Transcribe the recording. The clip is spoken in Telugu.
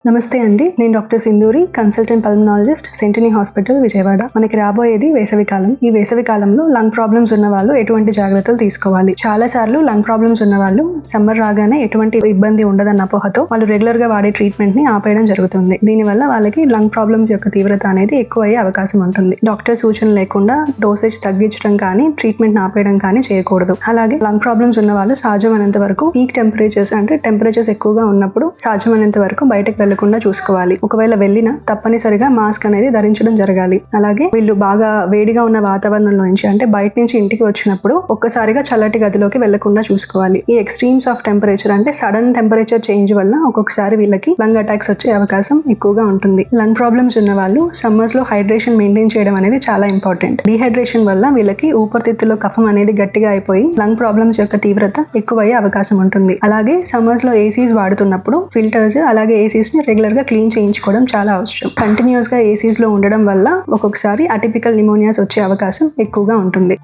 నమస్తే అండి, నేను doctor Sindhuri, consultant pulmonologist, Sentini hospital, Vijayawada. మనకి రాబోయేది వేసవికాలం. ఈ వేసవికాలంలో లంగ్ ప్రాబ్లమ్స్ ఉన్న వాళ్ళు ఎటువంటి జాగ్రత్తలు తీసుకోవాలి? చాలా సార్లు లంగ్ ప్రాబ్లమ్స్ ఉన్న వాళ్ళు సమ్మర్ రాగానే ఎటువంటి ఇబ్బంది ఉండదన్న అపోహతో వాళ్ళు రెగ్యులర్ గా వాడే ట్రీట్మెంట్ ని ఆపేయడం జరుగుతుంది. దీనివల్ల వాళ్ళకి లంగ్ ప్రాబ్లమ్స్ యొక్క తీవ్రత అనేది ఎక్కువ అయ్యే అవకాశం ఉంటుంది. డాక్టర్ సూచన లేకుండా డోసేజ్ తగ్గించడం కానీ ట్రీట్మెంట్ ఆపేయడం కానీ చేయకూడదు. అలాగే లంగ్ ప్రాబ్లమ్స్ ఉన్న వాళ్ళు సాధ్యమైనంత వరకు పీక్ టెంపరేచర్స్ అంటే టెంపరేచర్స్ ఎక్కువగా ఉన్నప్పుడు సాధ్యమైనంత వరకు బయటకు వెళ్లకుండా చూసుకోవాలి. ఒకవేళ వెళ్ళినా తప్పనిసరిగా మాస్క్ అనేది ధరించడం జరగాలి. అలాగే వీళ్ళు బాగా వేడిగా ఉన్న వాతావరణంలో నుంచి అంటే బయట నుంచి ఇంటికి వచ్చినప్పుడు ఒక్కసారిగా చల్లటి గదిలోకి వెళ్లకుండా చూసుకోవాలి. ఈ ఎక్స్ట్రీమ్స్ ఆఫ్ టెంపరేచర్ అంటే సడన్ టెంపరేచర్ చేంజ్ వల్ల ఒక్కొక్కసారి వీళ్ళకి లంగ్ అటాక్స్ వచ్చే అవకాశం ఎక్కువగా ఉంటుంది. లంగ్ ప్రాబ్లమ్స్ ఉన్న వాళ్ళు సమ్మర్స్ లో హైడ్రేషన్ మెయింటైన్ చేయడం అనేది చాలా ఇంపార్టెంట్. డీహైడ్రేషన్ వల్ల వీళ్ళకి ఊపిరితిత్తులో కఫం అనేది గట్టిగా అయిపోయి లంగ్ ప్రాబ్లమ్స్ యొక్క తీవ్రత ఎక్కువయ్యే అవకాశం ఉంటుంది. అలాగే సమ్మర్స్ లో ఏసీస్ వాడుతున్నప్పుడు ఫిల్టర్స్ అలాగే ఏసీస్ ని రెగ్యులర్ గా క్లీన్ చేయించుకోవడం చాలా అవసరం. కంటిన్యూస్ గా ఏసీస్ లో ఉండడం వల్ల ఒక్కొక్కసారి అటిపికల్ నిమోనియాస్ వచ్చే అవకాశం ఎక్కువగా ఉంటుంది.